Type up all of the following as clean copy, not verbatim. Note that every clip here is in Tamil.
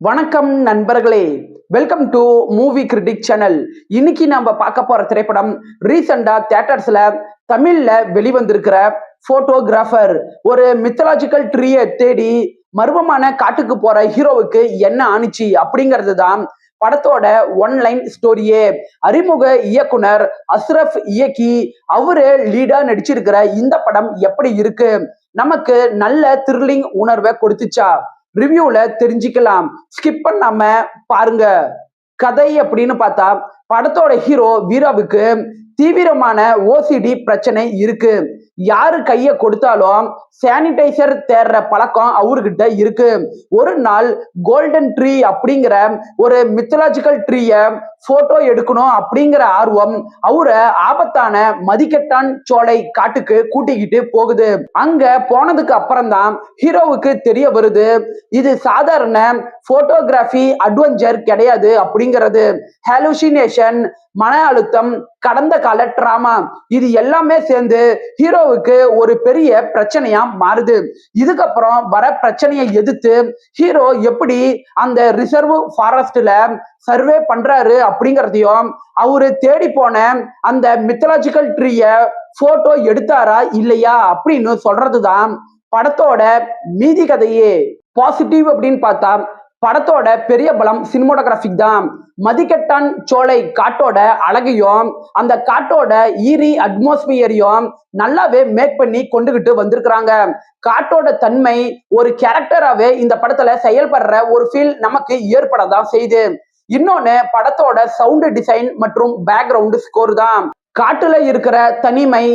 வணக்கம் நண்பர்களே, welcome to movie critic channel. இன்னைக்கு நம்ம பார்க்க போற திரைப்படம் ரீசெண்டா தியேட்டர்ஸ்ல தமிழ்ல வெளிவந்திருக்கிற போட்டோகிராஃபர். ஒரு மித்தலாஜிக்கல் ட்ரீயை தேடி மர்மமான காட்டுக்கு போற ஹீரோவுக்கு என்ன ஆணிச்சு அப்படிங்கிறது தான் படத்தோட ஒன்லைன் ஸ்டோரியே. அறிமுக இயக்குனர் அஸ்ரப் இயக்கி அவரு லீடா நடிச்சிருக்கிற இந்த படம் எப்படி இருக்கு, நமக்கு நல்ல த்ரில்லிங் உணர்வை கொடுத்துச்சா, ரிவ்யூல தெரிஞ்சுக்கலாம். ஸ்கிப் பண்ணாம பாருங்க. கதை அப்படின்னு பார்த்தா, படத்தோட ஹீரோ வீராவுக்கு தீவிரமான ஓசிடி பிரச்சனை இருக்கு. யாரு கைய கொடுத்தாலும் சானிடைசர் தேடுற பழக்கம் அவர்கிட்ட இருக்கு. ஒரு நாள் கோல்டன் ட்ரீ அப்படிங்கிற ஒரு மித்தலாஜிக்கல் ட்ரீய போட்டோ எடுக்கணும் அப்படிங்கிற ஆர்வம் அவரை ஆபத்தான மதிக்கட்டான் சோலை காட்டுக்கு கூட்டிக்கிட்டு போகுது. அங்க போனதுக்கு அப்புறம் தான் ஹீரோவுக்கு தெரிய வருது, இது சாதாரண போட்டோகிராஃபி அட்வென்ச்சர் கிடையாது அப்படிங்கிறது. ஹாலுசினேஷன், மன அழுத்தம், கடந்த கால டிராமா, இது எல்லாமே சேர்ந்து ஹீரோவுக்கு ஒரு பெரிய பிரச்சனையா மாறுது. இதுக்கப்புறம் வர பிரச்சனையை எதிர்த்து ஹீரோ எப்படி அந்த ரிசர்வ் ஃபாரஸ்ட்ல சர்வே பண்றாரு அப்படிங்கிறதையும், அவரு தேடி போன அந்த மித்தலாஜிக்கல் ட்ரீய போட்டோ எடுத்தாரா இல்லையா அப்படின்னு சொல்றதுதான் படத்தோட மீதி கதையே. பாசிட்டிவ் அப்படின்னு பார்த்தா, படத்தோட பெரிய பலம் சினிமோட்டோகிராஃபிக் தான். மதிக்கட்டான் சோலை காட்டோட அழகையும் அந்த காட்டோட ஈரி அட்மாஸ்பியரையும் நல்லாவே மேக் பண்ணி கொண்டுகிட்டு வந்திருக்கிறாங்க. காட்டோட தன்மை ஒரு கேரக்டராகவே இந்த படத்துல செயல்படுற ஒரு ஃபீல் நமக்கு ஏற்படதான் செய்யுது. இன்னொன்னு படத்தோட சவுண்ட் டிசைன் மற்றும் பேக்ரவுண்ட் ஸ்கோர் தான். காட்டுல இருக்கிற தனிமை,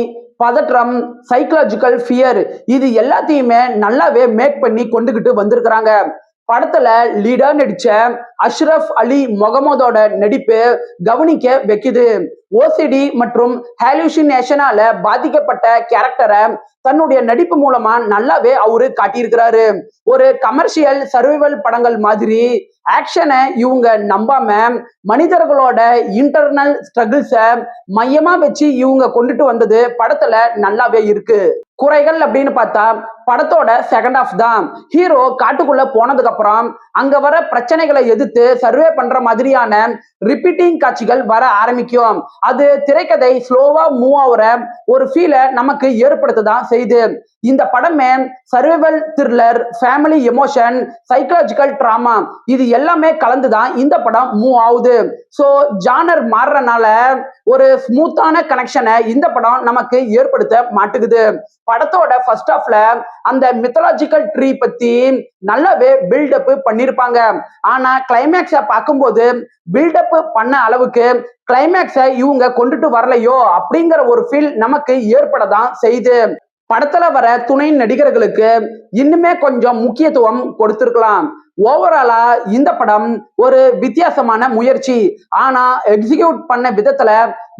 பதற்றம், சைக்கலாஜிக்கல் ஃபியர், இது எல்லாத்தையுமே நல்லாவே மேக் பண்ணி கொண்டுகிட்டு வந்திருக்கிறாங்க. படத்துல லீடா நடிச்ச அஷ்ரப் அலி முகமதோட நடிப்பு கவனிக்க வைக்குது. ஓசிடி மற்றும் ஹாலுசினேஷனால பாதிக்கப்பட்ட கேரக்டரை தன்னுடைய நடிப்பு மூலமா நல்லாவே அவரு காட்டியிருக்கிறாரு. ஒரு கமர்ஷியல் சர்வைவல் படங்கள் மாதிரி ஆக்ஷனை இவங்க நம்பாம மனிதர்களோட இன்டர்னல் ஸ்ட்ரகிள்ஸை மையமா வச்சு இவங்க கொண்டுட்டு வந்தது படத்துல நல்லாவே இருக்கு. குறைகள் அப்படின்னு பார்த்தா, படத்தோட செகண்ட் ஹாஃப் தான். ஹீரோ காட்டுக்குள்ள போனதுக்கு அப்புறம் அங்க வர பிரச்சனைகளை எதிர்த்து சர்வே பண்ற மாதிரியான ரிப்பீட்டிங் காட்சிகள் வர ஆரம்பிக்கும். அது திரைக்கதை ஸ்லோவா மூவ் ஆகுற ஒரு ஃபீலை நமக்கு ஏற்படுத்ததான் செய்யுது. இந்த படமே survival thriller, family emotion, psychological drama, இது எல்லாமே கலந்துதான் இந்த படம் மூவ் ஆகுது. ஸோ ஜானர் மாறுறனால ஒரு ஸ்மூத்தான கனெக்ஷனை இந்த படம் நமக்கு ஏற்படுத்த மாட்டுக்குது. படத்தோட ஃபர்ஸ்ட் ஹாஃப்ல அந்த மித்தலாஜிக்கல் ட்ரீ பத்தி நல்லாவே பில்டப் பண்ணிருப்பாங்க. ஆனா கிளைமேக்ஸை பார்க்கும்போது பில்டப் பண்ண அளவுக்கு கிளைமேக்ஸை இவங்க கொண்டுட்டு வரலையோ அப்படிங்கிற ஒரு ஃபீல் நமக்கு ஏற்படதான் செய்யுது. படத்துல வர துணை நடிகர்களுக்கு இன்னுமே கொஞ்சம் முக்கியத்துவம் கொடுத்திருக்கலாம். ஓவராலா இந்த படம் ஒரு வித்தியாசமான முயற்சி. ஆனா எக்ஸிக்யூட் பண்ண விதத்துல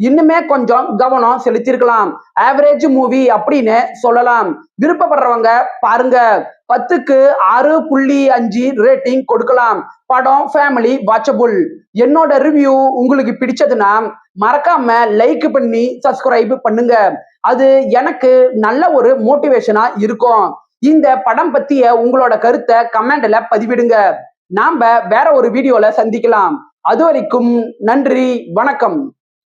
இன்னுமே கொஞ்சம் கவனம் செலுத்திருக்கலாம். ஆவரேஜ் மூவி அப்படின்னு சொல்லலாம். விருப்பப்படுறவங்க பாருங்க. 10க்கு 6.5 ரேட்டிங் கொடுக்கலாம். படம் ஃபேமிலி வாட்சபுள். என்னோட ரிவ்யூ உங்களுக்கு பிடிச்சதுன்னா மறக்காம லைக் பண்ணி சப்ஸ்கிரைப் பண்ணுங்க. அது எனக்கு நல்ல ஒரு மோட்டிவேஷனா இருக்கும். இந்த படம் பத்திய உங்களோட கருத்தை கமெண்ட்ல பதிவிடுங்க. நாம வேற ஒரு வீடியோல சந்திக்கலாம். அது வரைக்கும் நன்றி, வணக்கம்.